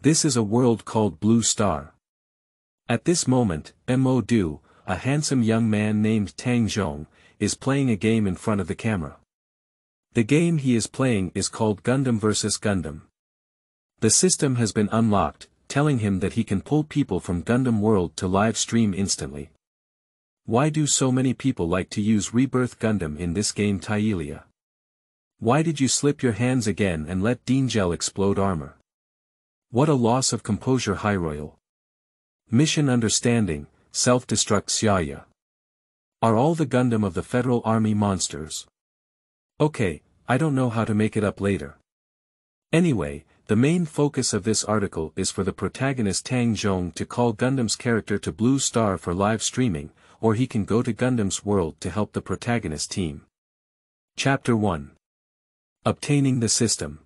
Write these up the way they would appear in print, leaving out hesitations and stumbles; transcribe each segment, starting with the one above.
This is a world called Blue Star. At this moment, Mo, a handsome young man named Tang Zhong, is playing a game in front of the camera. The game he is playing is called Gundam vs Gundam. The system has been unlocked, telling him that he can pull people from Gundam World to live stream instantly. Why do so many people like to use Rebirth Gundam in this game, Tylea? Why did you slip your hands again and let Dingel explode armor? What a loss of composure, High Royal. Mission understanding, self-destruct Xiaya. Are all the Gundam of the Federal Army monsters? Okay, I don't know how to make it up later. Anyway, the main focus of this article is for the protagonist Tang Zhong to call Gundam's character to Blue Star for live streaming, or he can go to Gundam's world to help the protagonist team. Chapter 1. Obtaining the system.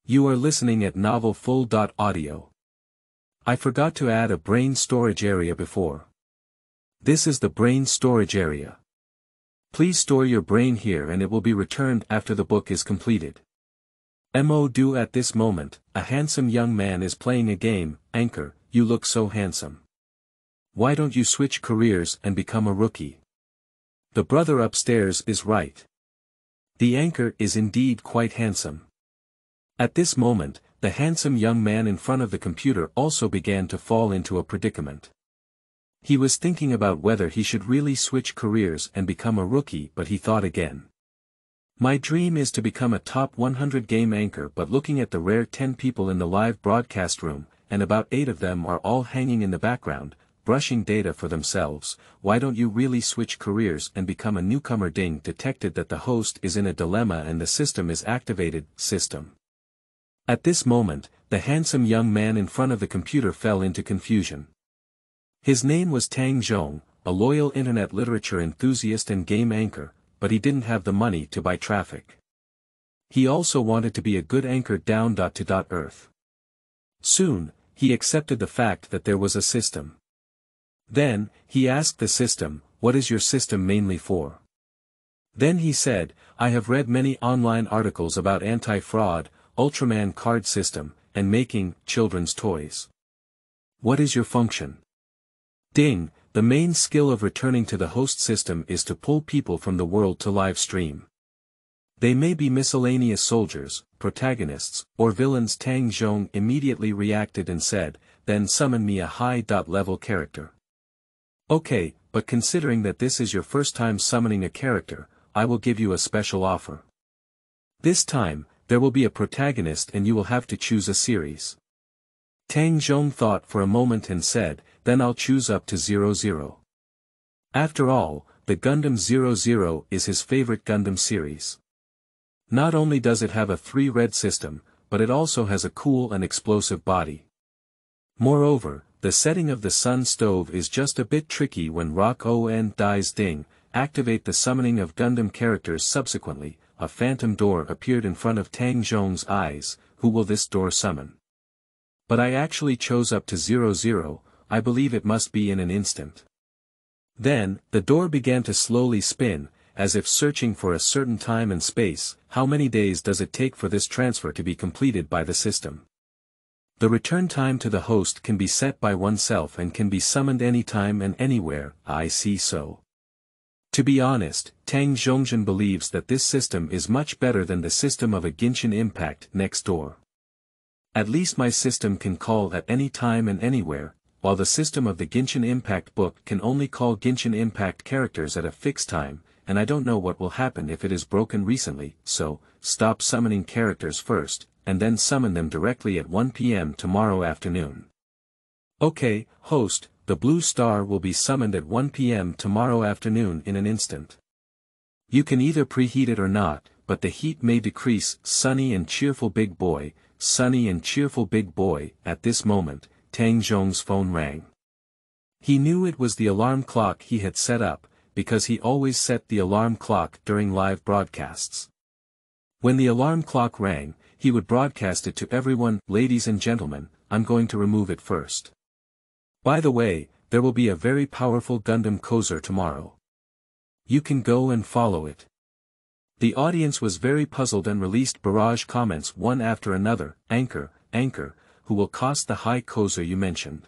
You are listening at novelfull.audio. I forgot to add a brain storage area before. This is the brain storage area. Please store your brain here and it will be returned after the book is completed. Mo, at this moment, a handsome young man is playing a game. Anchor, you look so handsome. Why don't you switch careers and become a rookie? The brother upstairs is right. The anchor is indeed quite handsome. At this moment, the handsome young man in front of the computer also began to fall into a predicament. He was thinking about whether he should really switch careers and become a rookie, but he thought again. My dream is to become a top 100 game anchor, but looking at the rare 10 people in the live broadcast room, and about 8 of them are all hanging in the background, brushing data for themselves. Why don't you really switch careers and become a newcomer? Ding detected that the host is in a dilemma and the system is activated. System. At this moment, the handsome young man in front of the computer fell into confusion. His name was Tang Zhong, a loyal internet literature enthusiast and game anchor, but he didn't have the money to buy traffic. He also wanted to be a good anchor down to earth. Soon, he accepted the fact that there was a system. Then, he asked the system, "What is your system mainly for?" Then he said, "I have read many online articles about anti-fraud, Ultraman card system, and making children's toys. What is your function?" Ding, the main skill of returning to the host system is to pull people from the world to live stream. They may be miscellaneous soldiers, protagonists, or villains. Tang Zhong immediately reacted and said, "Then summon me a high-level character." Okay, but considering that this is your first time summoning a character, I will give you a special offer. This time, there will be a protagonist and you will have to choose a series. Tang Zhong thought for a moment and said, "Then I'll choose up to 00. After all, the Gundam 00 is his favorite Gundam series. Not only does it have a 3-red system, but it also has a cool and explosive body. Moreover, the setting of the sun stove is just a bit tricky when Rockon dies. Ding, activate the summoning of Gundam characters. Subsequently, a phantom door appeared in front of Tang Zhong's eyes. Who will this door summon? But I actually chose up to 00, I believe it must be in an instant. Then, the door began to slowly spin, as if searching for a certain time and space. How many days does it take for this transfer to be completed by the system? The return time to the host can be set by oneself and can be summoned anytime and anywhere. I see. So, to be honest, Tang Zhongjian believes that this system is much better than the system of a Genshin Impact next door. At least my system can call at any time and anywhere, while the system of the Genshin Impact book can only call Genshin Impact characters at a fixed time, and I don't know what will happen if it is broken recently. So, stop summoning characters first, and then summon them directly at 1 p.m. tomorrow afternoon. Okay, host, the Blue Star will be summoned at 1 p.m. tomorrow afternoon in an instant. You can either preheat it or not, but the heat may decrease. Sunny and cheerful big boy, sunny and cheerful big boy. At this moment, Tang Zhong's phone rang. He knew it was the alarm clock he had set up, because he always set the alarm clock during live broadcasts. When the alarm clock rang, he would broadcast it to everyone. "Ladies and gentlemen, I'm going to remove it first. By the way, there will be a very powerful Gundam Kozer tomorrow. You can go and follow it." The audience was very puzzled and released barrage comments one after another. Anchor, who will cost the high kozer you mentioned.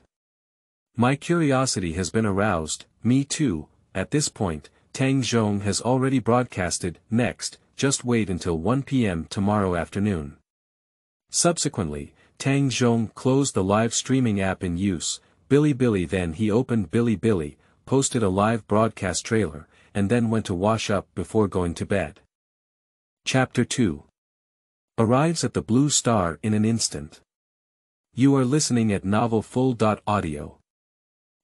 My curiosity has been aroused, me too. At this point, Tang Zhong has already broadcasted, next, just wait until 1 p.m. tomorrow afternoon. Subsequently, Tang Zhong closed the live streaming app in use, Bilibili. Then he opened Bilibili, posted a live broadcast trailer, and then went to wash up before going to bed. Chapter 2 arrives at the Blue Star in an instant. You are listening at novelfull.audio.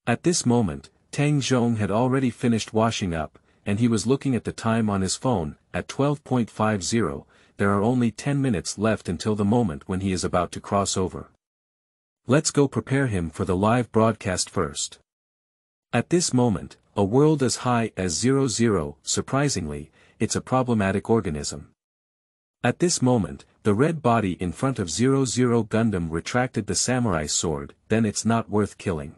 At this moment, Tang Zhong had already finished washing up, and he was looking at the time on his phone. At 12:50, there are only 10 minutes left until the moment when he is about to cross over. Let's go prepare him for the live broadcast first. At this moment, a world as high as 00, surprisingly, it's a problematic organism. At this moment, the red body in front of 00 Gundam retracted the samurai sword, then it's not worth killing.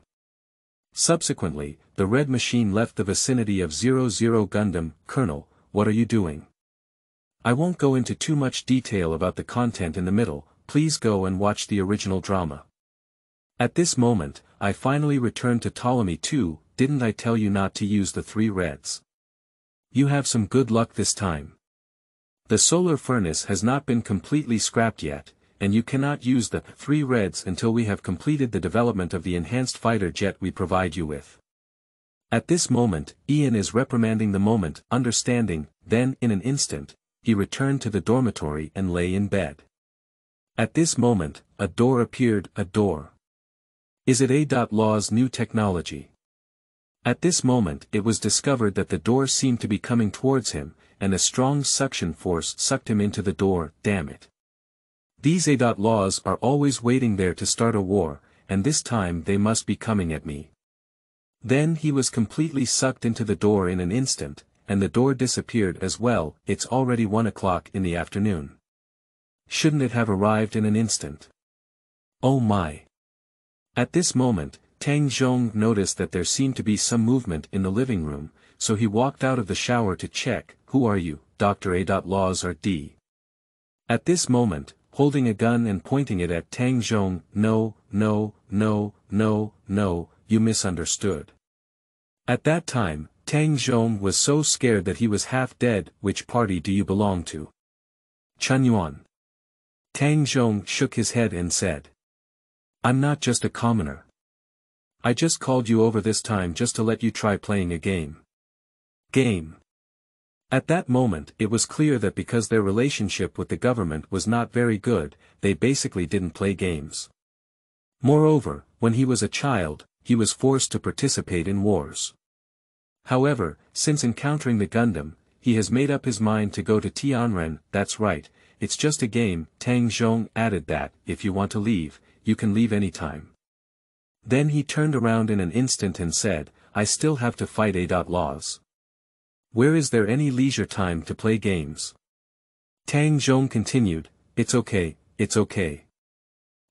Subsequently, the red machine left the vicinity of 00 Gundam. Colonel, what are you doing? I won't go into too much detail about the content in the middle, please go and watch the original drama. At this moment, I finally returned to Ptolemy 2, didn't I tell you not to use the 3 reds? You have some good luck this time. The solar furnace has not been completely scrapped yet, and you cannot use the 3 reds until we have completed the development of the enhanced fighter jet we provide you with. At this moment, Ian is reprimanding the moment, understanding, then in an instant, he returned to the dormitory and lay in bed. At this moment, a door appeared, a door. Is it A.Law's new technology? At this moment it was discovered that the door seemed to be coming towards him, and a strong suction force sucked him into the door. Damn it. These A.Laws are always waiting there to start a war, and this time they must be coming at me. Then he was completely sucked into the door in an instant, and the door disappeared as well. It's already 1 o'clock in the afternoon. Shouldn't it have arrived in an instant? Oh my. At this moment, Tang Zhong noticed that there seemed to be some movement in the living room, so he walked out of the shower to check. Who are you? Dr. A.Laws are D. At this moment, holding a gun and pointing it at Tang Zhong. No, no, no, no, no, you misunderstood. At that time, Tang Zhong was so scared that he was half dead. Which party do you belong to? Chunyuan. Tang Zhong shook his head and said. I'm not just a commoner. I just called you over this time just to let you try playing a game. Game. At that moment it was clear that because their relationship with the government was not very good, they basically didn't play games. Moreover, when he was a child, he was forced to participate in wars. However, since encountering the Gundam, he has made up his mind to go to Tianren. That's right, it's just a game. Tang Zhong added that, if you want to leave, you can leave anytime. Then he turned around in an instant and said, I still have to fight A.Laws. Where is there any leisure time to play games? Tang Zhong continued, it's okay, it's okay.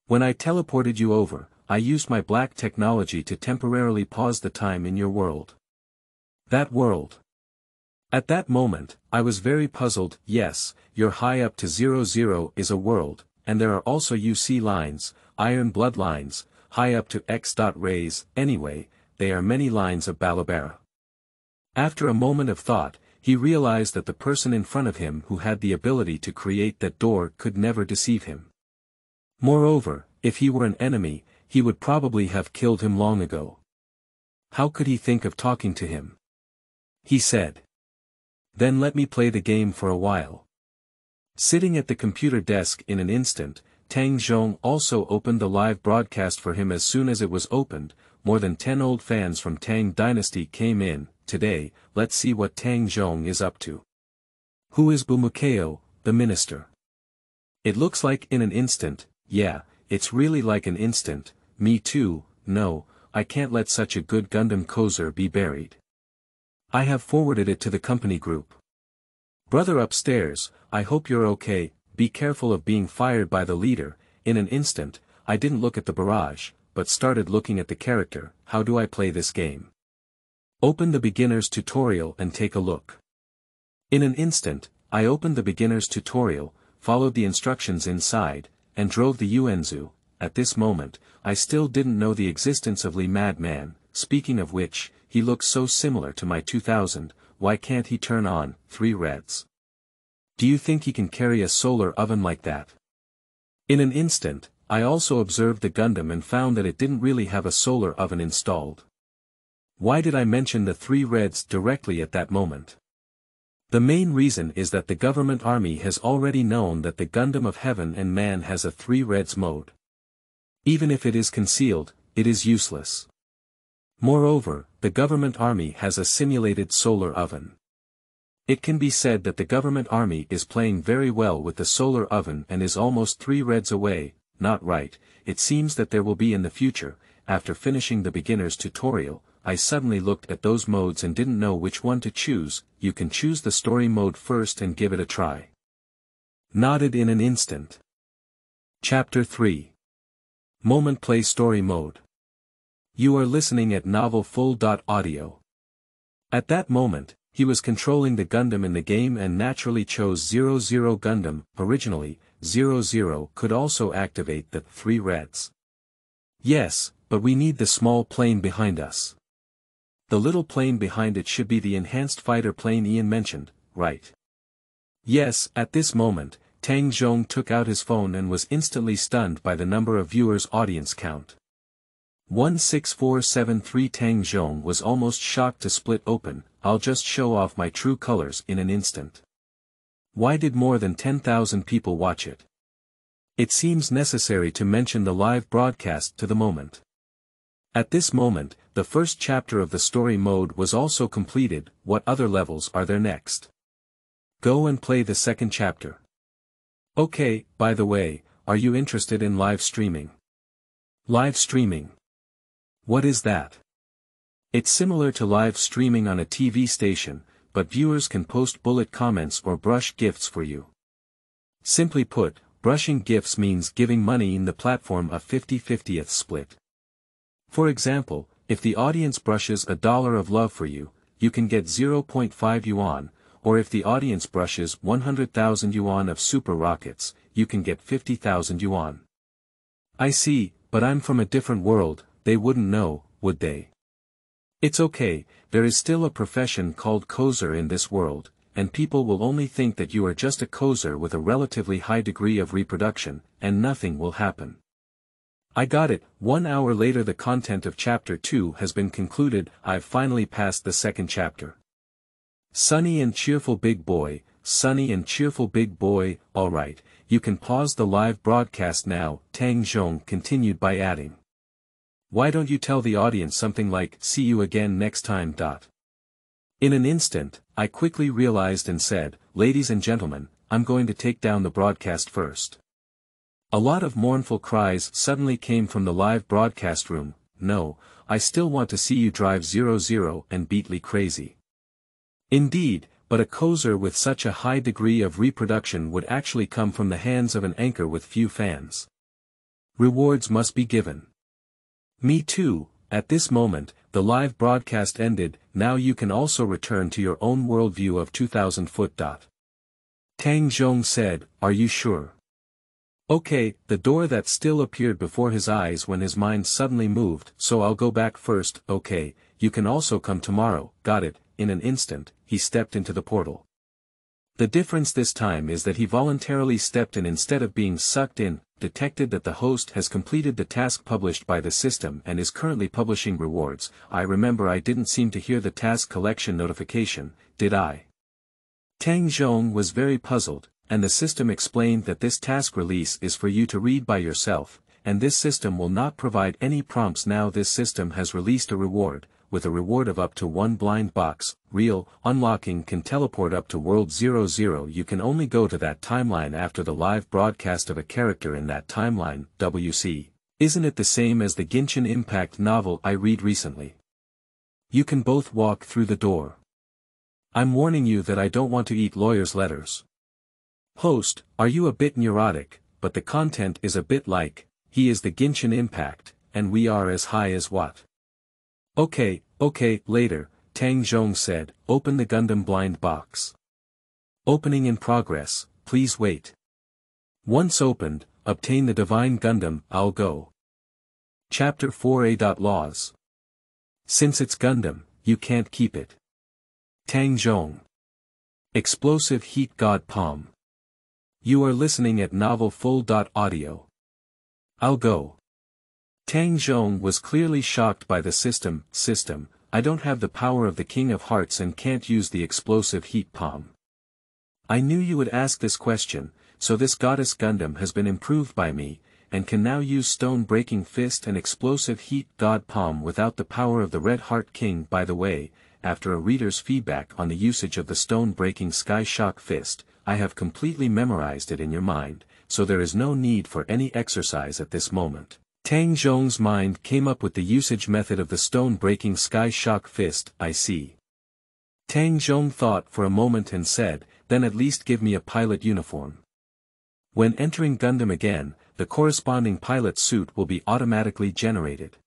When I teleported you over, I used my black technology to temporarily pause the time in your world. That world. At that moment, I was very puzzled. Yes, your high up to 00 is a world, and there are also UC lines, iron blood lines, high up to X.rays. Anyway, they are many lines of Balabara. After a moment of thought, he realized that the person in front of him who had the ability to create that door could never deceive him. Moreover, if he were an enemy, he would probably have killed him long ago. How could he think of talking to him? He said. Then let me play the game for a while. Sitting at the computer desk in an instant, Tang Zhong also opened the live broadcast for him. As soon as it was opened, more than 10 old fans from Tang Dynasty came in. Today, let's see what Tang Zhong is up to. Who is Bumukeo, the minister? It looks like in an instant. Yeah, it's really like an instant. Me too. No, I can't let such a good Gundam Kozer be buried. I have forwarded it to the company group. Brother upstairs, I hope you're okay. Be careful of being fired by the leader. In an instant, I didn't look at the barrage, but started looking at the character. How do I play this game? Open the beginner's tutorial and take a look. In an instant, I opened the beginner's tutorial, followed the instructions inside, and drove the Uenzu. at this moment, I still didn't know the existence of Lee Madman. Speaking of which, he looks so similar to my 2000, why can't he turn on 3 reds? Do you think he can carry a solar oven like that? In an instant, I also observed the Gundam and found that it didn't really have a solar oven installed. Why did I mention the 3 reds directly at that moment? The main reason is that the government army has already known that the Gundam of Heaven and Man has a 3 reds mode. Even if it is concealed, it is useless. Moreover, the government army has a simulated solar oven. It can be said that the government army is playing very well with the solar oven and is almost 3 reds away. Not right, it seems that there will be in the future. After finishing the beginner's tutorial, I suddenly looked at those modes and didn't know which one to choose. You can choose the story mode first and give it a try. Nodded in an instant. Chapter 3. Moment Play Story Mode. You are listening at Novel Full. Audio. At that moment, he was controlling the Gundam in the game and naturally chose 00 Gundam. Originally, 00 could also activate the 3 reds. Yes, but we need the small plane behind us. The little plane behind it should be the enhanced fighter plane Ian mentioned, right? Yes, at this moment, Tang Zhong took out his phone and was instantly stunned by the number of viewers' audience count. 16473. Tang Zhong was almost shocked to split open. I'll just show off my true colors in an instant. Why did more than 10,000 people watch it? It seems necessary to mention the live broadcast to the moment. At this moment, the first chapter of the story mode was also completed. What other levels are there next? Go and play the second chapter. Okay, by the way, are you interested in live streaming? Live streaming. What is that? It's similar to live streaming on a TV station, but viewers can post bullet comments or brush gifts for you. Simply put, brushing gifts means giving money in the platform a 50-50th split. For example, if the audience brushes $1 of love for you, you can get 0.5 yuan, or if the audience brushes 100,000 yuan of super rockets, you can get 50,000 yuan. I see, but I'm from a different world, they wouldn't know, would they? It's okay, there is still a profession called cozer in this world, and people will only think that you are just a cozer with a relatively high degree of reproduction, and nothing will happen. I got it. 1 hour later the content of chapter 2 has been concluded. I've finally passed the second chapter. Sunny and cheerful big boy, sunny and cheerful big boy. Alright, you can pause the live broadcast now. Tang Zhong continued by adding. Why don't you tell the audience something like, see you again next time. In an instant, I quickly realized and said, ladies and gentlemen, I'm going to take down the broadcast first. A lot of mournful cries suddenly came from the live broadcast room. No, I still want to see you drive 00 and beat Lee crazy. Indeed, but a cozer with such a high degree of reproduction would actually come from the hands of an anchor with few fans. Rewards must be given. Me too. At this moment, the live broadcast ended. Now you can also return to your own worldview of 2000 foot. Tang Zhong said, are you sure? Okay, the door that still appeared before his eyes when his mind suddenly moved, so I'll go back first. Okay, you can also come tomorrow. Got it. In an instant, he stepped into the portal. The difference this time is that he voluntarily stepped in instead of being sucked in. Detected that the host has completed the task published by the system and is currently publishing rewards. I remember I didn't seem to hear the task collection notification, did I? Tang Zhong was very puzzled, and the system explained that this task release is for you to read by yourself, and this system will not provide any prompts. Now this system has released a reward, with a reward of up to 1 blind box. Real, unlocking can teleport up to World 00. You can only go to that timeline after the live broadcast of a character in that timeline. WC. Isn't it the same as the Genshin Impact novel I read recently? You can both walk through the door. I'm warning you that I don't want to eat lawyers' letters. Host, are you a bit neurotic, but the content is a bit like, he is the Genshin Impact, and we are as high as what? Okay, later, Tang Zhong said, open the Gundam blind box. Opening in progress, please wait. Once opened, obtain the Divine Gundam, I'll go. Chapter 4a. Laws. Since it's Gundam, you can't keep it. Tang Zhong. Explosive Heat God Palm. You are listening at Novel Full. Audio. I'll go. Tang Zhong was clearly shocked by the system, I don't have the power of the King of Hearts and can't use the explosive heat palm. I knew you would ask this question, so this goddess Gundam has been improved by me, and can now use stone-breaking fist and explosive heat god palm without the power of the Red Heart King. By the way, after a reader's feedback on the usage of the stone-breaking Sky Shock fist, I have completely memorized it in your mind, so there is no need for any exercise at this moment. Tang Zhong's mind came up with the usage method of the stone-breaking Sky Shock fist. I see. Tang Zhong thought for a moment and said, then at least give me a pilot uniform. When entering Gundam again, the corresponding pilot suit will be automatically generated.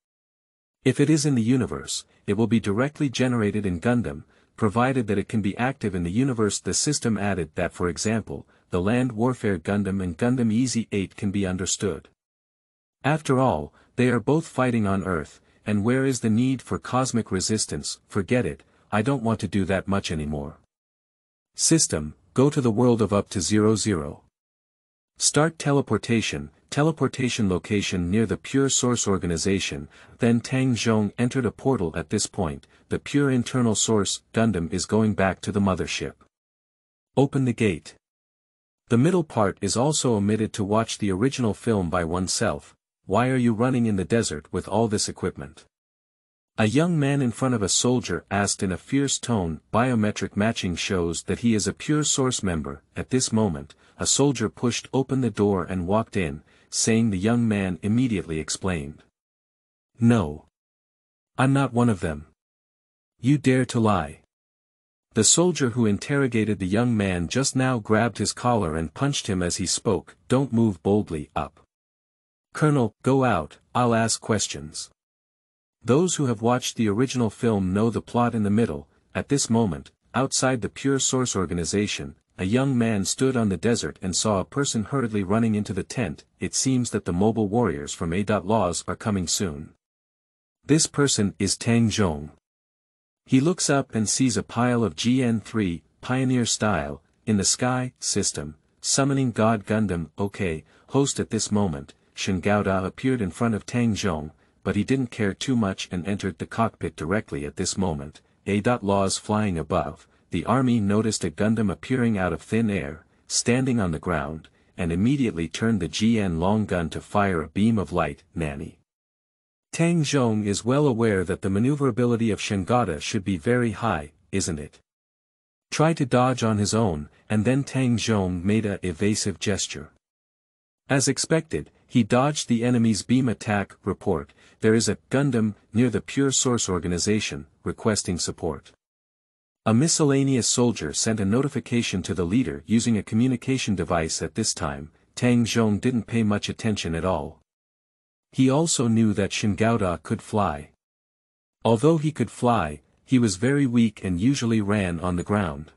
If it is in the universe, it will be directly generated in Gundam, provided that it can be active in the universe. The system added that, for example, the Land Warfare Gundam and Gundam EZ-8 can be understood. After all, they are both fighting on Earth, and where is the need for cosmic resistance? Forget it, I don't want to do that much anymore. System, go to the world of up to 00. Start teleportation location near the Pure Source organization. Then Tang Zhong entered a portal. At this point, the Pure Internal Source Gundam is going back to the mothership. Open the gate. The middle part is also omitted to watch the original film by oneself. Why are you running in the desert with all this equipment? A young man in front of a soldier asked in a fierce tone. Biometric matching shows that he is a Pure Source member. At this moment, a soldier pushed open the door and walked in, saying the young man immediately explained. No. I'm not one of them. You dare to lie. The soldier who interrogated the young man just now grabbed his collar and punched him as he spoke. Don't move boldly, up. Colonel, go out, I'll ask questions. Those who have watched the original film know the plot in the middle. At this moment, outside the Pure Source organization, a young man stood on the desert and saw a person hurriedly running into the tent. It seems that the mobile warriors from A.Laws are coming soon. This person is Tang Zhong. He looks up and sees a pile of GN3, Pioneer style, in the sky. System, summoning God Gundam. Okay, host. At this moment, Gaga appeared in front of Tang Zhong, but he didn't care too much and entered the cockpit directly. At this moment, A.Laws flying above, the army noticed a Gundam appearing out of thin air, standing on the ground, and immediately turned the GN long gun to fire a beam of light. Nanny. Tang Zhong is well aware that the maneuverability of Gaga should be very high, isn't it? Try to dodge on his own, and then Tang Zhong made a evasive gesture. As expected, he dodged the enemy's beam attack. Report, there is a Gundam near the Pure Source organization, requesting support. A miscellaneous soldier sent a notification to the leader using a communication device. At this time, Tang Zhong didn't pay much attention at all. He also knew that Gaga could fly. Although he could fly, he was very weak and usually ran on the ground.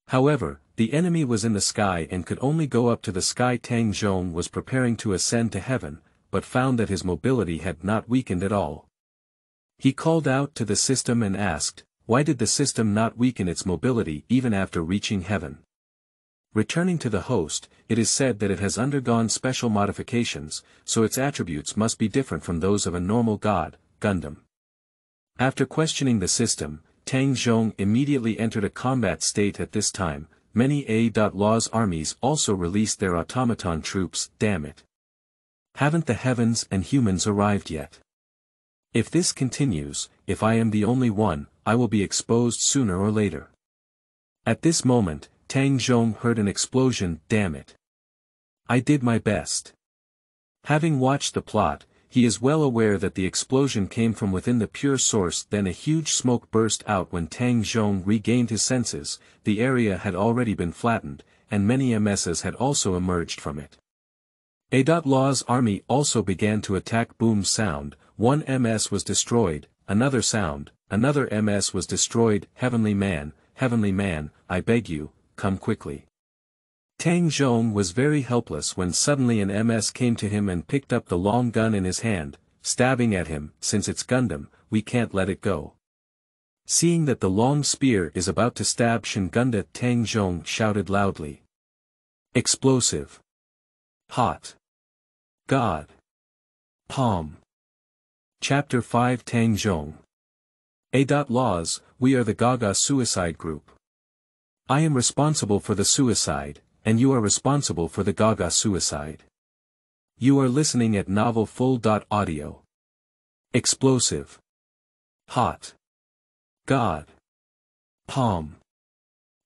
However, the enemy was in the sky and could only go up to the sky. Tang Zhong was preparing to ascend to heaven, but found that his mobility had not weakened at all. He called out to the system and asked, why did the system not weaken its mobility even after reaching heaven? Returning to the host, it is said that it has undergone special modifications, so its attributes must be different from those of a normal god, Gundam. After questioning the system, Tang Zhong immediately entered a combat state. At this time, many A.Laws armies also released their automaton troops. Damn it. Haven't the heavens and humans arrived yet? If this continues, if I am the only one, I will be exposed sooner or later. At this moment, Tang Zhong heard an explosion. Damn it. I did my best. Having watched the plot, he is well aware that the explosion came from within the Pure Source. Then a huge smoke burst out. When Tang Zhong regained his senses, the area had already been flattened, and many MSs had also emerged from it. A.Laws army also began to attack. Boom sound, one MS was destroyed, another sound, another MS was destroyed. Heavenly man, I beg you, come quickly. Tang Zhong was very helpless when suddenly an MS came to him and picked up the long gun in his hand, stabbing at him. Since it's Gundam, we can't let it go. Seeing that the long spear is about to stab Shingunda, Tang Zhong shouted loudly. Explosive. Hot. God. Palm. Chapter 5 Tang Zhong. A.Laws, we are the Gaga suicide group. I am responsible for the suicide, and you are responsible for the Gaga suicide. You are listening at Novel Full. Audio. Explosive. Hot. God. Palm.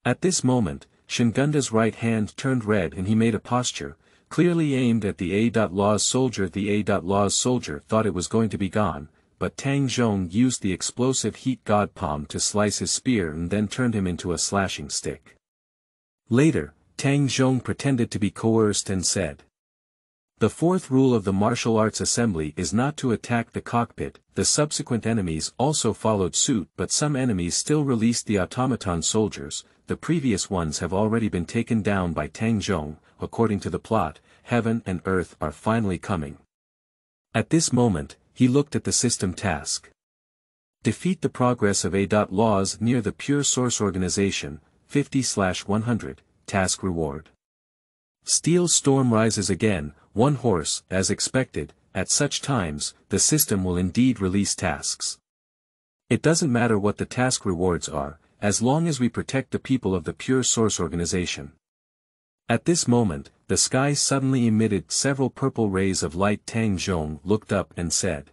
At this moment, Shingunda's right hand turned red and he made a posture, clearly aimed at the A.Laws soldier. The A.Laws soldier thought it was going to be gone, but Tang Zhong used the explosive heat god palm to slice his spear and then turned him into a slashing stick. Later, Tang Zhong pretended to be coerced and said, "The fourth rule of the martial arts assembly is not to attack the cockpit." The subsequent enemies also followed suit, but some enemies still released the automaton soldiers. The previous ones have already been taken down by Tang Zhong. According to the plot, heaven and earth are finally coming. At this moment, he looked at the system task. Defeat the progress of A.Laws near the Pure Source Organization, 50/100, task reward. Steel storm rises again, one horse, as expected. At such times, the system will indeed release tasks. It doesn't matter what the task rewards are, as long as we protect the people of the Pure Source Organization. At this moment, the sky suddenly emitted several purple rays of light. Tang Zhong looked up and said,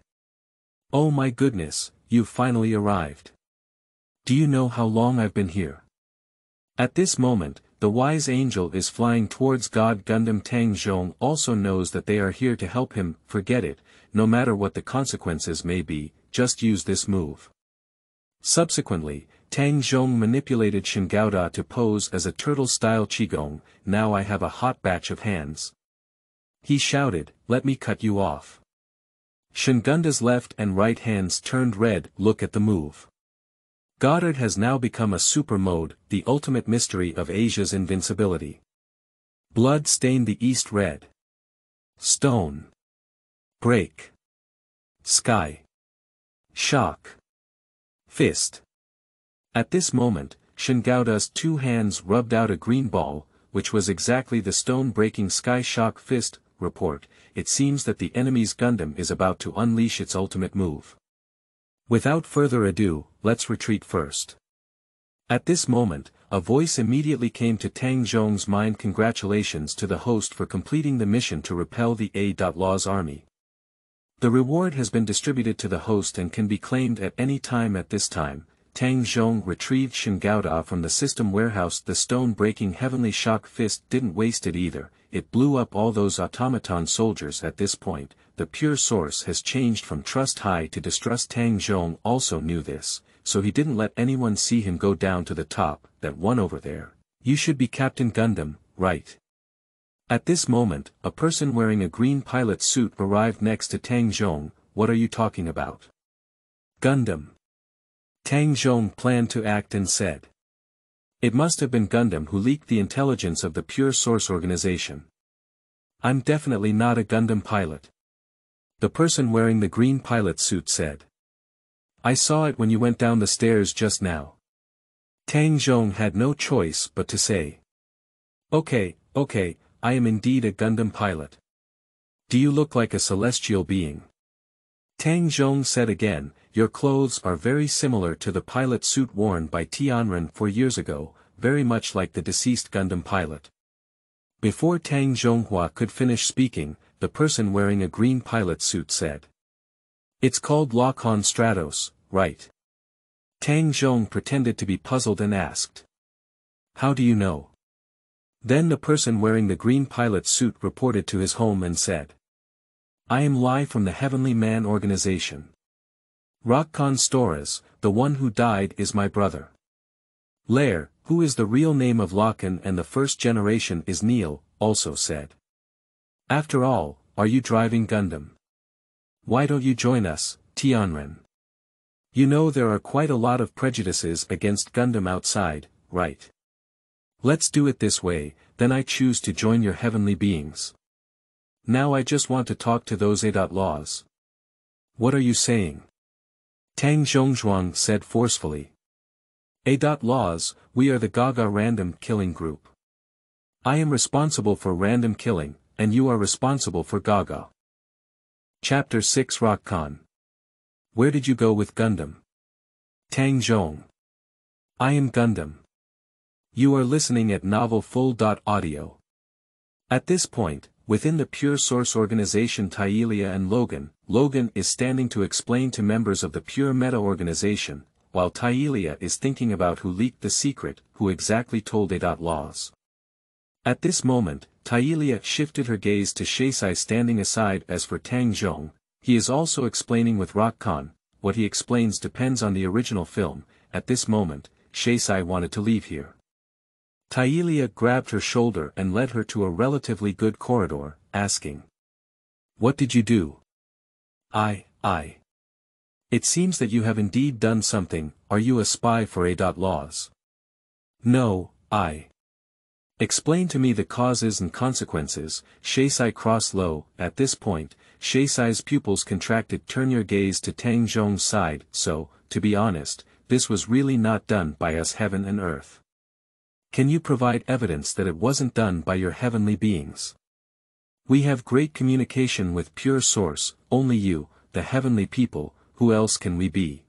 "Oh my goodness, you've finally arrived. Do you know how long I've been here?" At this moment, the wise angel is flying towards God Gundam. Tang Zhong also knows that they are here to help him. Forget it, no matter what the consequences may be, just use this move. Subsequently, Tang Zhong manipulated Shingunda to pose as a turtle-style qigong. Now I have a hot batch of hands. He shouted, "Let me cut you off." Shingunda's left and right hands turned red. Look at the move. Goddard has now become a super mode, the ultimate mystery of Asia's invincibility. Blood stained the east red. Stone. Break. Sky. Shock. Fist. At this moment, Shingunda's two hands rubbed out a green ball, which was exactly the stone-breaking sky shock fist. Report, it seems that the enemy's Gundam is about to unleash its ultimate move. Without further ado, let's retreat first. At this moment, a voice immediately came to Tang Zhong's mind. Congratulations to the host for completing the mission to repel the A.Laws army. The reward has been distributed to the host and can be claimed at any time. At this time, Tang Zhong retrieved Shingunda from the system warehouse. The stone-breaking heavenly shock fist didn't waste it either, it blew up all those automaton soldiers. At this point, the pure source has changed from trust high to distrust. Tang Zhong also knew this, so he didn't let anyone see him go down to the top. That one over there. You should be Captain Gundam, right? At this moment, a person wearing a green pilot suit arrived next to Tang Zhong. What are you talking about? Gundam. Tang Zhong planned to act and said. It must have been Gundam who leaked the intelligence of the Pure Source Organization. I'm definitely not a Gundam pilot. The person wearing the green pilot suit said. I saw it when you went down the stairs just now. Tang Zhong had no choice but to say. Okay, I am indeed a Gundam pilot. Do you look like a celestial being? Tang Zhong said again, your clothes are very similar to the pilot suit worn by Tianren 4 years ago, very much like the deceased Gundam pilot. Before Tang Zhonghua could finish speaking, the person wearing a green pilot suit said. It's called Rockon Stratos, right? Tang Zhong pretended to be puzzled and asked. How do you know? Then the person wearing the green pilot suit reported to his home and said. I am Lai from the Heavenly Man organization. Rockon Storas, the one who died is my brother. Lair, who is the real name of Rockon and the first generation is Neil, also said. After all, are you driving Gundam? Why don't you join us, Tianren? You know there are quite a lot of prejudices against Gundam outside, right? Let's do it this way, then I choose to join your heavenly beings. Now I just want to talk to those A.Laws. What are you saying? Tang Zhong said forcefully. A.Laws, we are the Gaga random killing group. I am responsible for random killing, and you are responsible for Gaga. Chapter 6 Rockon. Where did you go with Gundam? Tang Zhong. I am Gundam. You are listening at Novel Full. Audio. At this point, within the Pure Source organization Tylea and Logan is standing to explain to members of the Pure Meta organization, while Tylea is thinking about who leaked the secret, who exactly told A.Laws. At this moment, Tylea shifted her gaze to Shaesai standing aside. As for Tang Zhong, he is also explaining with Rockon. What he explains depends on the original film. At this moment, Shaesai wanted to leave here. Tylea grabbed her shoulder and led her to a relatively good corridor, asking. What did you do? I. It seems that you have indeed done something. Are you a spy for A.Laws? No, I. Explain to me the causes and consequences. Shaesai crossed low. At this point, Shaesai's pupils contracted. Turn your gaze to Tang Zhong's side. So, to be honest, this was really not done by us heaven and earth. Can you provide evidence that it wasn't done by your heavenly beings? We have great communication with Pure Source, only you, the heavenly people, who else can we be?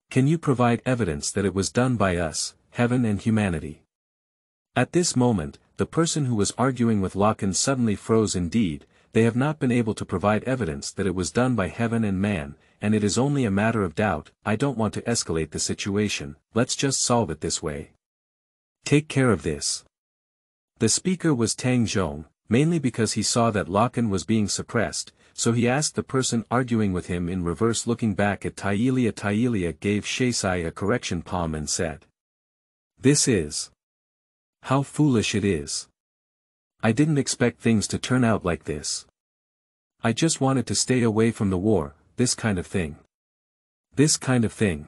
Can you provide evidence that it was done by us, heaven and humanity? At this moment, the person who was arguing with Rockon suddenly froze. Indeed, they have not been able to provide evidence that it was done by heaven and man, and it is only a matter of doubt. I don't want to escalate the situation, let's just solve it this way. Take care of this. The speaker was Tang Zhong, mainly because he saw that Rockon was being suppressed, so he asked the person arguing with him in reverse. Looking back at Tylea. Tylea gave Shaesai a correction palm and said. This is. How foolish it is. I didn't expect things to turn out like this. I just wanted to stay away from the war, this kind of thing. This kind of thing.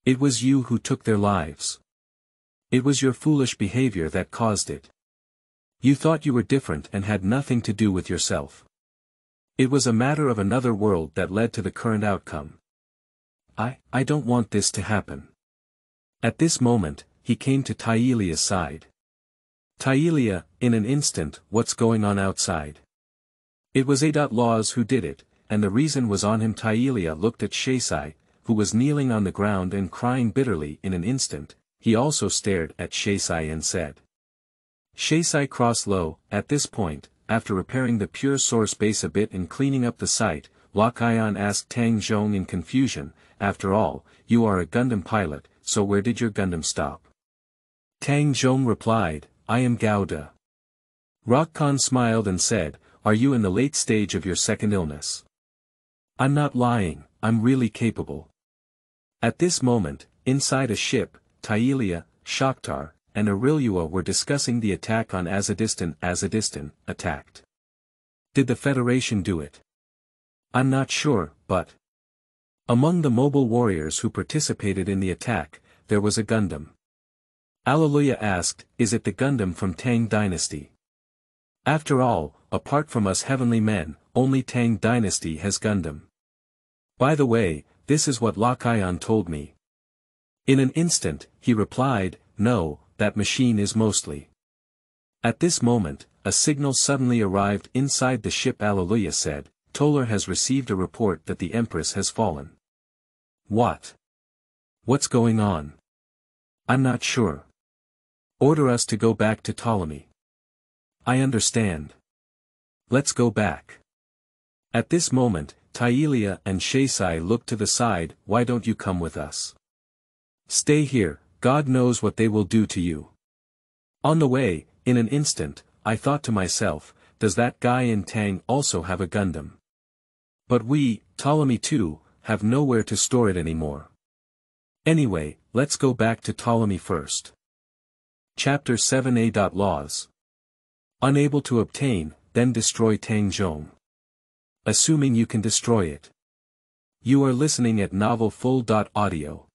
It was you who took their lives. It was your foolish behavior that caused it. You thought you were different and had nothing to do with yourself. It was a matter of another world that led to the current outcome. I don't want this to happen. At this moment, he came to Tylea's side. Tylea, in an instant, what's going on outside? It was A.Laws who did it, and the reason was on him. Tylea looked at Shaesai, who was kneeling on the ground and crying bitterly. In an instant, he also stared at Shaesai and said. Shaesai crossed low. At this point, after repairing the Pure Source base a bit and cleaning up the site, Rockon asked Tang Zhong in confusion, after all, you are a Gundam pilot, so where did your Gundam stop? Tang Zhong replied, I am Gaga. Rockon smiled and said, are you in the late stage of your second illness? I'm not lying, I'm really capable. At this moment, inside a ship, Tylea, Shakhtar, and Aurelua were discussing the attack on Azadistan. Azadistan attacked. Did the Federation do it? I'm not sure, but among the mobile warriors who participated in the attack, there was a Gundam. Alleluia asked, is it the Gundam from Tang Dynasty? After all, apart from us heavenly men, only Tang Dynasty has Gundam. By the way, this is what Rockon told me. In an instant, he replied, no, that machine is mostly. At this moment, a signal suddenly arrived inside the ship. Alleluia said, Toller has received a report that the Empress has fallen. What? What's going on? I'm not sure. Order us to go back to Ptolemy. I understand. Let's go back. At this moment, Tylea and Shaesai looked to the side. Why don't you come with us? Stay here, God knows what they will do to you. On the way, in an instant, I thought to myself, does that guy in Tang also have a Gundam? But we, Ptolemy too, have nowhere to store it anymore. Anyway, let's go back to Ptolemy first. Chapter 7 A.Laws. Unable to obtain, then destroy Tang Zhong. Assuming you can destroy it. You are listening at Novel Full. Audio.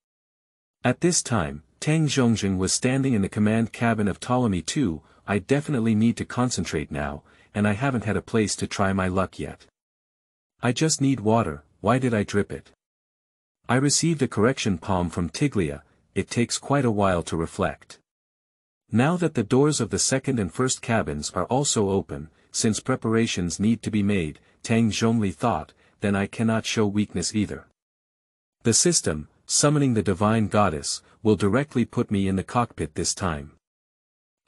At this time, Tang Zhong was standing in the command cabin of Ptolemy II. I definitely need to concentrate now, and I haven't had a place to try my luck yet. I just need water, why did I drip it? I received a correction palm from Tiglia, it takes quite a while to reflect. Now that the doors of the second and first cabins are also open, since preparations need to be made, Tang Zhongli thought, then I cannot show weakness either. The system, summoning the divine goddess, will directly put me in the cockpit this time.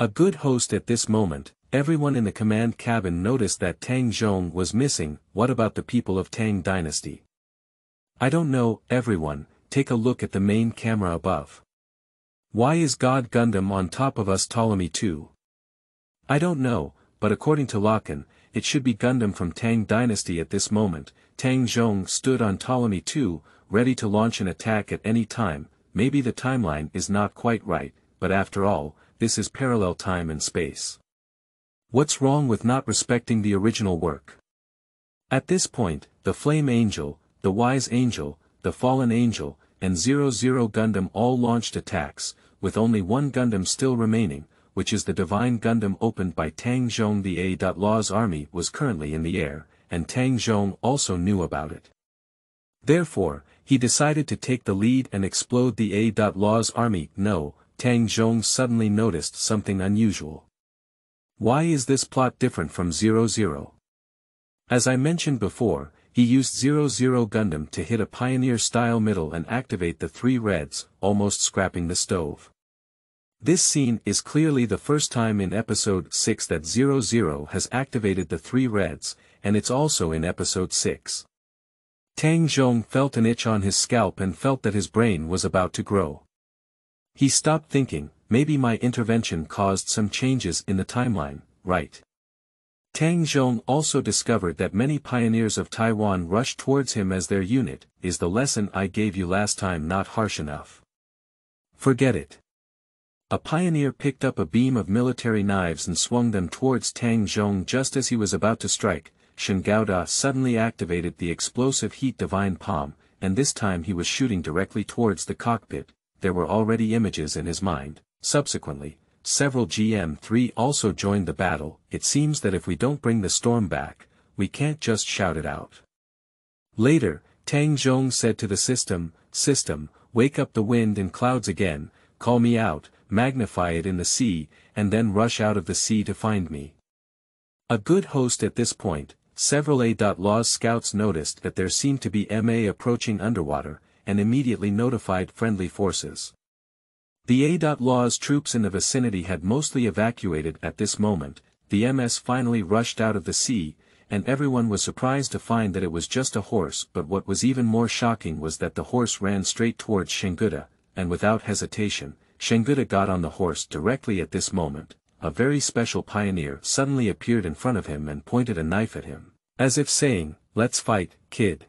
A good host at this moment, everyone in the command cabin noticed that Tang Zhong was missing. What about the people of Tang Dynasty? I don't know, everyone, take a look at the main camera above. Why is God Gundam on top of us Ptolemy II? I don't know, but according to Rockon, it should be Gundam from Tang Dynasty at this moment. Tang Zhong stood on Ptolemy II, ready to launch an attack at any time. Maybe the timeline is not quite right, but after all, this is parallel time and space. What's wrong with not respecting the original work? At this point, the Flame Angel, the Wise Angel, the Fallen Angel, and 00 Gundam all launched attacks, with only one Gundam still remaining, which is the Divine Gundam opened by Tang Zhong. The A.Law's army was currently in the air, and Tang Zhong also knew about it. Therefore, he decided to take the lead and explode the A.Law's army. No, Tang Zhong suddenly noticed something unusual. Why is this plot different from 00? As I mentioned before, he used 00 Gundam to hit a Pioneer-style middle and activate the three reds, almost scrapping the stove. This scene is clearly the first time in Episode 6 that 00 has activated the three reds, and it's also in Episode 6. Tang Zhong felt an itch on his scalp and felt that his brain was about to grow. He stopped thinking, maybe my intervention caused some changes in the timeline, right? Tang Zhong also discovered that many pioneers of Taiwan rushed towards him as their unit. Is the lesson I gave you last time not harsh enough? Forget it. A pioneer picked up a beam of military knives and swung them towards Tang Zhong just as he was about to strike. Shen Gaoda suddenly activated the explosive heat divine palm, and this time he was shooting directly towards the cockpit. There were already images in his mind. Subsequently, several GM3 also joined the battle. It seems that if we don't bring the storm back, we can't just shout it out. Later, Tang Zhong said to the system, wake up the wind and clouds again, call me out, magnify it in the sea, and then rush out of the sea to find me. A good host at this point, several A.Law's scouts noticed that there seemed to be MA approaching underwater, and immediately notified friendly forces. The A.Law's troops in the vicinity had mostly evacuated at this moment. The MS finally rushed out of the sea, and everyone was surprised to find that it was just a horse. But what was even more shocking was that the horse ran straight towards Shenguda, and without hesitation, Shenguda got on the horse directly at this moment. A very special pioneer suddenly appeared in front of him and pointed a knife at him, as if saying, let's fight, kid.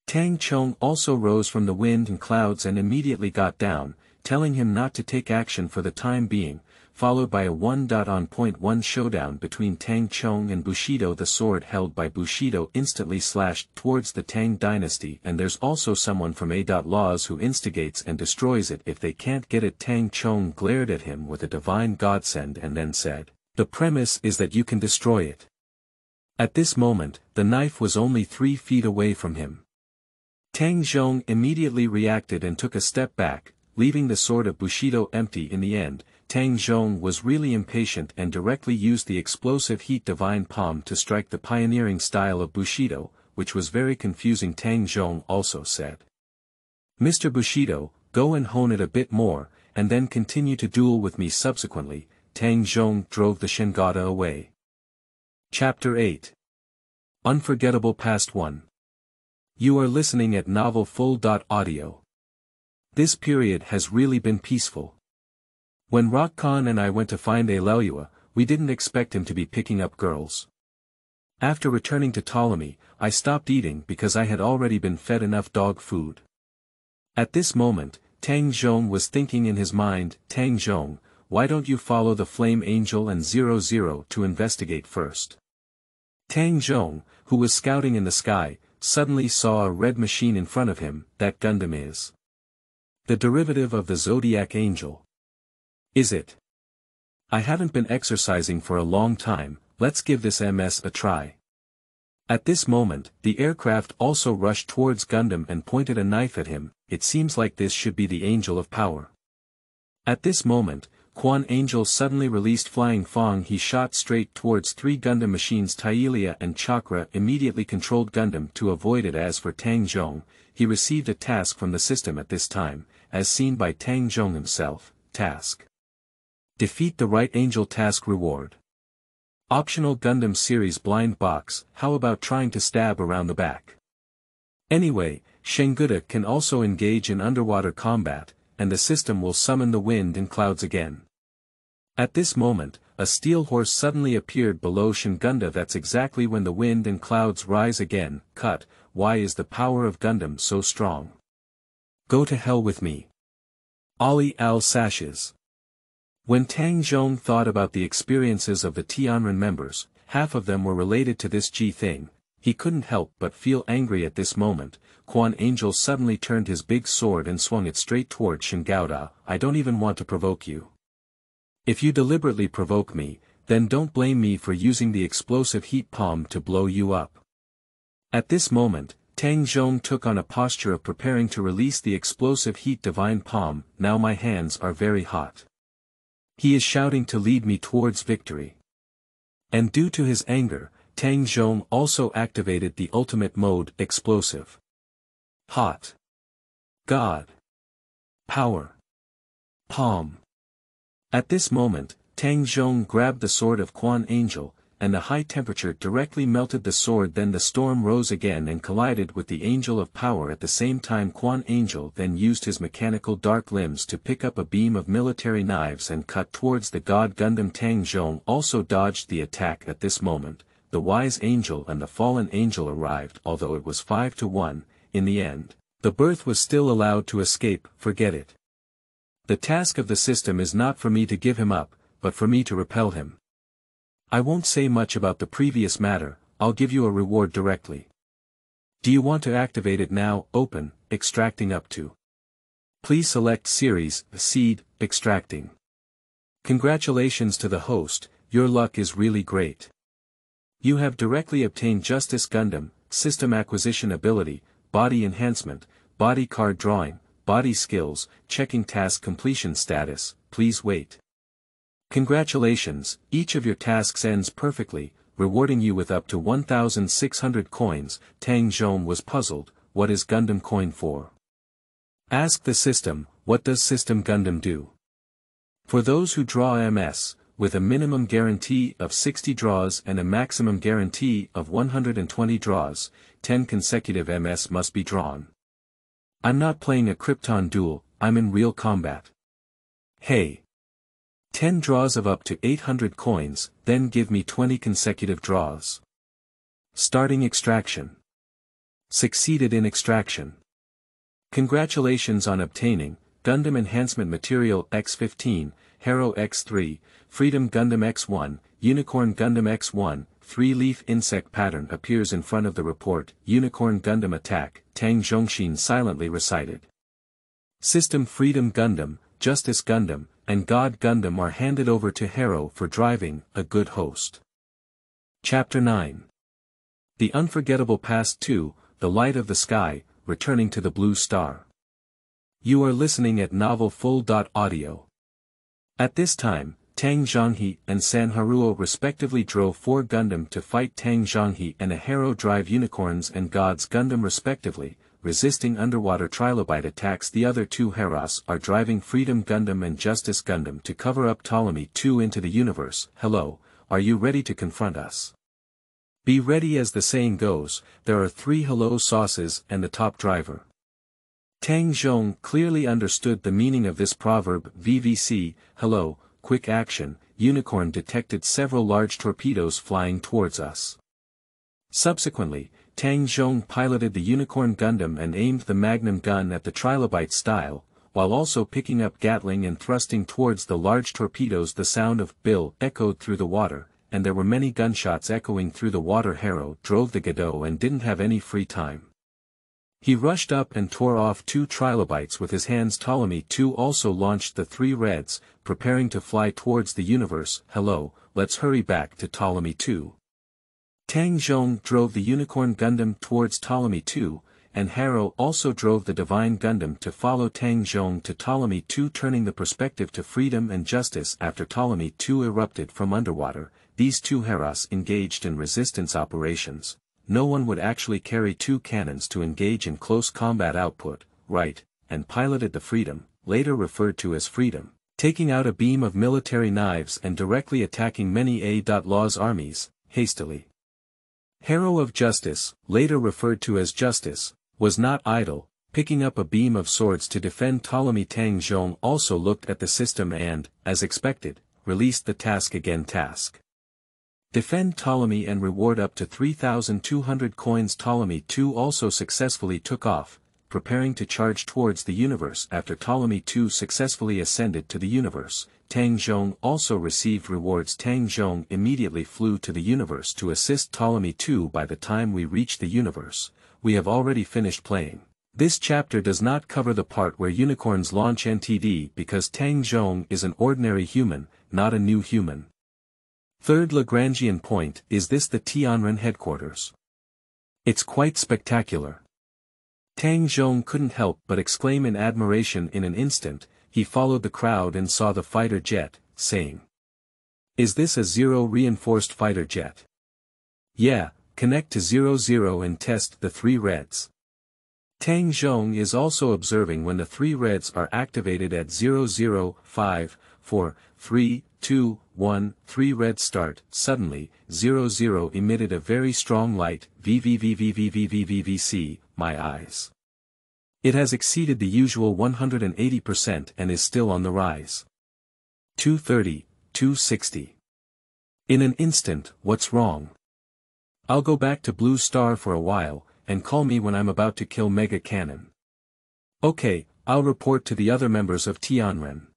Tang Zhong also rose from the wind and clouds and immediately got down, telling him not to take action for the time being, followed by a 1.1 showdown between Tang Zhong and Bushido. The sword held by Bushido instantly slashed towards the Tang dynasty, and there's also someone from A.Law's who instigates and destroys it if they can't get it. Tang Zhong glared at him with a divine godsend and then said, the premise is that you can destroy it. At this moment, the knife was only 3 feet away from him. Tang Zhong immediately reacted and took a step back, leaving the sword of Bushido empty. In the end, Tang Zhong was really impatient and directly used the explosive heat divine palm to strike the pioneering style of Bushido, which was very confusing. Tang Zhong also said, Mr. Bushido, go and hone it a bit more, and then continue to duel with me. Subsequently, Tang Zhong drove the Shengada away. Chapter 8. Unforgettable Past 1. You are listening at novelfull.audio. This period has really been peaceful. When Rockon and I went to find Aleluia, we didn't expect him to be picking up girls. After returning to Ptolemy, I stopped eating because I had already been fed enough dog food. At this moment, Tang Zhong was thinking in his mind, Tang Zhong, why don't you follow the Flame Angel and 00 to investigate first? Tang Zhong, who was scouting in the sky, suddenly saw a red machine in front of him. That Gundam is. The derivative of the zodiac angel. Is it? I haven't been exercising for a long time, let's give this MS a try. At this moment, the aircraft also rushed towards Gundam and pointed a knife at him. It seems like this should be the Angel of Power. At this moment, Quan Angel suddenly released Flying Fong. He shot straight towards 3 Gundam machines. Tailia and Chakra immediately controlled Gundam to avoid it. As for Tang Zhong, he received a task from the system at this time, as seen by Tang Zhong himself. Task: defeat the right angel. Task reward: optional Gundam series blind box. How about trying to stab around the back? Anyway, Shenguda can also engage in underwater combat, and the system will summon the wind and clouds again. At this moment, a steel horse suddenly appeared below Shingunda. That's exactly when the wind and clouds rise again. Cut. Why is the power of Gundam so strong? Go to hell with me. Ali al-Sashes. When Tang Zhong thought about the experiences of the Tianren members, half of them were related to this G thing, he couldn't help but feel angry at this moment. Quan Angel suddenly turned his big sword and swung it straight toward Shingauda. I don't even want to provoke you. If you deliberately provoke me, then don't blame me for using the explosive heat palm to blow you up. At this moment, Tang Zhong took on a posture of preparing to release the explosive heat divine palm. Now my hands are very hot. He is shouting to lead me towards victory. And due to his anger, Tang Zhong also activated the ultimate mode, explosive. Hot. God. Power. Palm. At this moment, Tang Zhong grabbed the sword of Quan Angel, and the high temperature directly melted the sword. Then the storm rose again and collided with the Angel of Power. At the same time, Quan Angel then used his mechanical dark limbs to pick up a beam of military knives and cut towards the God Gundam. Tang Zhong also dodged the attack. At this moment, the Wise Angel and the Fallen Angel arrived. Although it was 5-1, in the end, the birth was still allowed to escape. Forget it. The task of the system is not for me to give him up, but for me to repel him. I won't say much about the previous matter, I'll give you a reward directly. Do you want to activate it now? Open, extracting up to. Please select series, seed, extracting. Congratulations to the host, your luck is really great. You have directly obtained Justice Gundam, System Acquisition Ability, Body Enhancement, Body Card Drawing, Body Skills, checking task completion status. Please wait. Congratulations, each of your tasks ends perfectly, rewarding you with up to 1,600 coins. Tang Zhong was puzzled. What is Gundam coin for? Ask the system. What does System Gundam do? For those who draw MS, with a minimum guarantee of 60 draws and a maximum guarantee of 120 draws, 10 consecutive MS must be drawn. I'm not playing a Krypton duel, I'm in real combat. Hey. 10 draws of up to 800 coins, then give me 20 consecutive draws. Starting extraction. Succeeded in extraction. Congratulations on obtaining Gundam Enhancement Material X15, Hero X3, Freedom Gundam X1, Unicorn Gundam X1. 3-leaf insect pattern appears in front of the report. Unicorn Gundam attack. Tang Zhongshin silently recited. System Freedom Gundam, Justice Gundam, and God Gundam are handed over to Hero for driving, a good host. Chapter 9. The Unforgettable Past 2, The Light of the Sky, Returning to the Blue Star. You are listening at Novel Full. Audio. At this time, Tang Zhonghe and San Haruo respectively drove 4 Gundam to fight Tang Zhonghe and a Hero drive Unicorns and Gods Gundam respectively, resisting underwater trilobite attacks. The other 2 Heros are driving Freedom Gundam and Justice Gundam to cover up Ptolemy 2 into the universe. Hello, are you ready to confront us? Be ready. As the saying goes, there are 3 hello sauces and the top driver. Tang Zhong clearly understood the meaning of this proverb. VVC, hello, quick action. Unicorn detected several large torpedoes flying towards us. Subsequently, Tang Zhong piloted the Unicorn Gundam and aimed the Magnum gun at the trilobite style, while also picking up Gatling and thrusting towards the large torpedoes. The sound of "Bill" echoed through the water, and there were many gunshots echoing through the water. Hero drove the Godot and didn't have any free time. He rushed up and tore off 2 trilobites with his hands. Ptolemy II also launched the 3 Reds, preparing to fly towards the universe. Hello, let's hurry back to Ptolemy II. Tang Zhong drove the Unicorn Gundam towards Ptolemy II, and Harrow also drove the Divine Gundam to follow Tang Zhong to Ptolemy II, turning the perspective to freedom and justice. After Ptolemy II erupted from underwater, these 2 Heras engaged in resistance operations. No one would actually carry 2 cannons to engage in close combat output, right, and piloted the Freedom, later referred to as Freedom, taking out a beam of military knives and directly attacking many A.Law's armies, hastily. Harrow of Justice, later referred to as Justice, was not idle, picking up a beam of swords to defend Ptolemy. Tang Zhong also looked at the system and, as expected, released the task again. Defend Ptolemy and reward up to 3,200 coins. Ptolemy II also successfully took off, preparing to charge towards the universe. After Ptolemy II successfully ascended to the universe, Tang Zhong also received rewards. Tang Zhong immediately flew to the universe to assist Ptolemy II. By the time we reach the universe, we have already finished playing. This chapter does not cover the part where unicorns launch NTD because Tang Zhong is an ordinary human, not a new human. Third Lagrangian point, is this the Tianren headquarters? It's quite spectacular. Tang Zhong couldn't help but exclaim in admiration. In an instant, he followed the crowd and saw the fighter jet, saying, "Is this a Zero reinforced fighter jet?" "Yeah, connect to 00 and test the 3 Reds." Tang Zhong is also observing when the 3 Reds are activated at 00, 5, 4, 3, 2, 1, 3 Reds start. Suddenly, 00 emitted a very strong light, VVVVVVVVVC, my eyes. It has exceeded the usual 180% and is still on the rise. 230, 260. In an instant, what's wrong? I'll go back to Blue Star for a while, and call me when I'm about to kill Mega Cannon. Okay, I'll report to the other members of Tianren.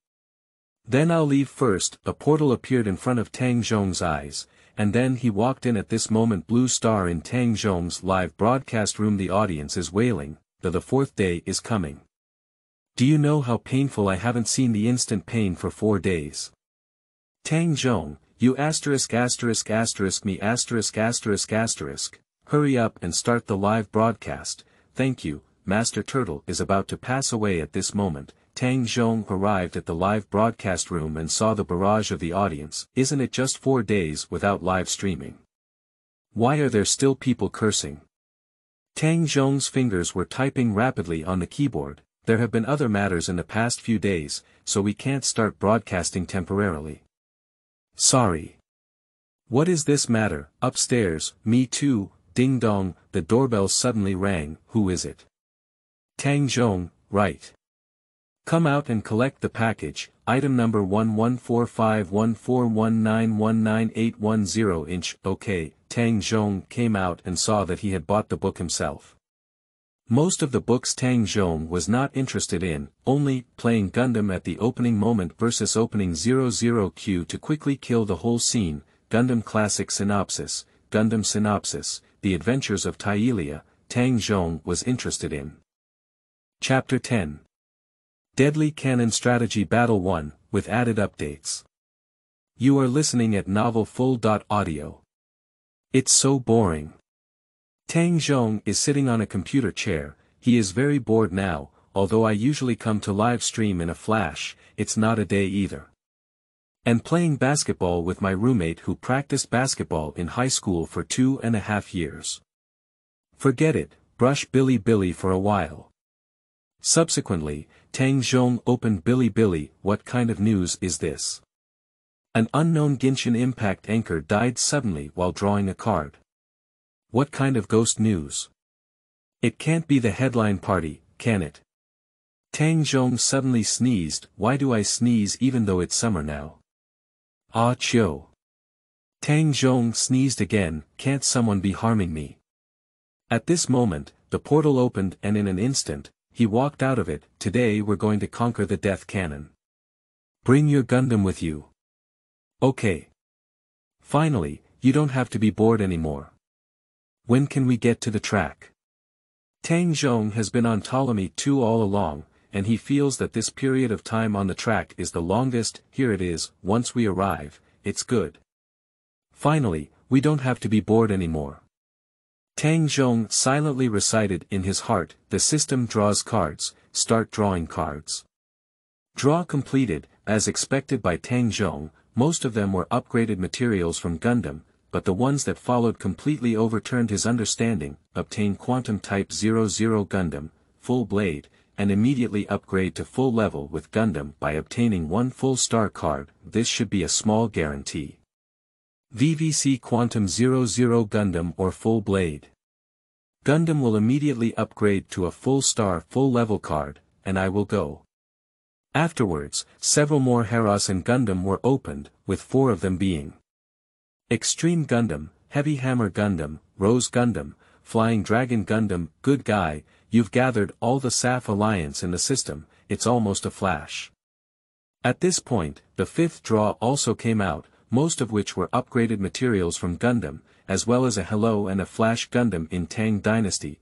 Then I'll leave first. A portal appeared in front of Tang Zhong's eyes, and then he walked in. At this moment Blue Star in Tang Zhong's live broadcast room. The audience is wailing, the 4th day is coming. Do you know how painful? I haven't seen the instant pain for 4 days. Tang Zhong, you asterisk asterisk asterisk me asterisk asterisk asterisk, hurry up and start the live broadcast. Thank you, Master Turtle is about to pass away. At this moment, Tang Zhong arrived at the live broadcast room and saw the barrage of the audience. Isn't it just 4 days without live streaming? Why are there still people cursing? Tang Zhong's fingers were typing rapidly on the keyboard. There have been other matters in the past few days, so we can't start broadcasting temporarily. Sorry. What is this matter? Upstairs, me too. Ding dong, the doorbell suddenly rang. Who is it? Tang Zhong, right. Come out and collect the package, item number 11451419198110 inch. Okay, Tang Zhong came out and saw that he had bought the book himself. Most of the books Tang Zhong was not interested in, only playing Gundam at the opening moment versus opening 00Q to quickly kill the whole scene. Gundam Classic Synopsis, Gundam Synopsis, The Adventures of Tylea, Tang Zhong was interested in. Chapter 10. Deadly Cannon Strategy Battle 1, with added updates. You are listening at novelfull.audio. It's so boring. Tang Zhong is sitting on a computer chair. He is very bored now, although I usually come to live stream in a flash, it's not a day either. And playing basketball with my roommate who practiced basketball in high school for 2.5 years. Forget it, brush Billy for a while. Subsequently, Tang Zhong opened Billy. What kind of news is this? An unknown Genshin Impact anchor died suddenly while drawing a card. What kind of ghost news? It can't be the headline party, can it? Tang Zhong suddenly sneezed. Why do I sneeze even though it's summer now? Ah chio. Tang Zhong sneezed again. Can't someone be harming me? At this moment, the portal opened and in an instant, he walked out of it. Today we're going to conquer the Death Cannon. Bring your Gundam with you. Okay. Finally, you don't have to be bored anymore. When can we get to the track? Tang Zhong has been on Ptolemy 2 all along, and he feels that this period of time on the track is the longest. Here it is, once we arrive, it's good. Finally, we don't have to be bored anymore. Tang Zhong silently recited in his heart, the system draws cards, start drawing cards. Draw completed, as expected by Tang Zhong, most of them were upgraded materials from Gundam, but the ones that followed completely overturned his understanding. Obtain Quantum Type 00 Gundam, full blade, and immediately upgrade to full level with Gundam by obtaining one full star card. This should be a small guarantee. VVC Quantum 00 Gundam or full blade. Gundam will immediately upgrade to a full star full level card, and I will go. Afterwards, several more Heros and Gundam were opened, with 4 of them being Extreme Gundam, Heavy Hammer Gundam, Rose Gundam, Flying Dragon Gundam. Good guy, you've gathered all the SAF Alliance in the system, it's almost a flash. At this point, the 5th draw also came out, most of which were upgraded materials from Gundam, as well as a Hello and a Flash Gundam in Tang Dynasty.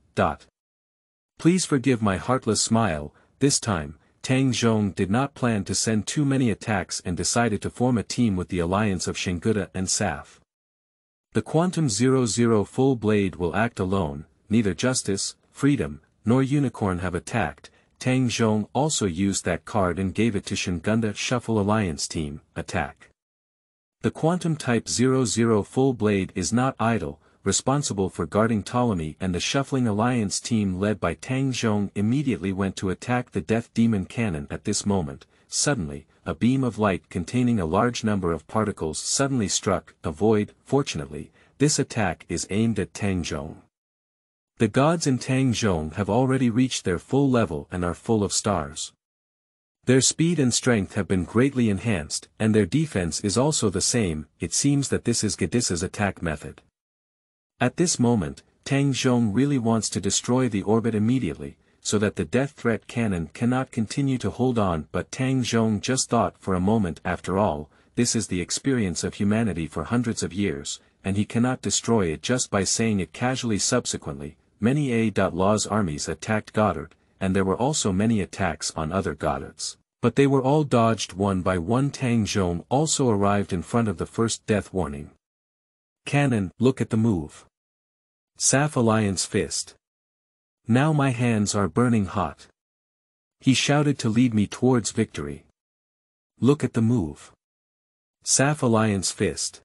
Please forgive my heartless smile. This time, Tang Zhong did not plan to send too many attacks and decided to form a team with the alliance of Shinguda and SAF. The Quantum 00 full blade will act alone, neither Justice, Freedom, nor Unicorn have attacked. Tang Zhong also used that card and gave it to Shinguda Shuffle Alliance Team, attack. The Quantum Type 00 full blade is not idle, responsible for guarding Ptolemy, and the Shuffling Alliance team led by Tang Zhong immediately went to attack the Death Demon Cannon. At this moment, suddenly, a beam of light containing a large number of particles suddenly struck a void. Fortunately, this attack is aimed at Tang Zhong. The gods in Tang Zhong have already reached their full level and are full of stars. Their speed and strength have been greatly enhanced, and their defense is also the same. It seems that this is Gadisa's attack method. At this moment, Tang Zhong really wants to destroy the orbit immediately, so that the death threat cannon cannot continue to hold on. But Tang Zhong just thought for a moment, after all, this is the experience of humanity for hundreds of years, and he cannot destroy it just by saying it casually. Subsequently, many A.Law's armies attacked Goddard, and there were also many attacks on other Goddards, but they were all dodged one by one. Tang Zhong also arrived in front of the first death warning cannon. Look at the move. SAF Alliance Fist. Now my hands are burning hot. He shouted to lead me towards victory. Look at the move. SAF Alliance Fist.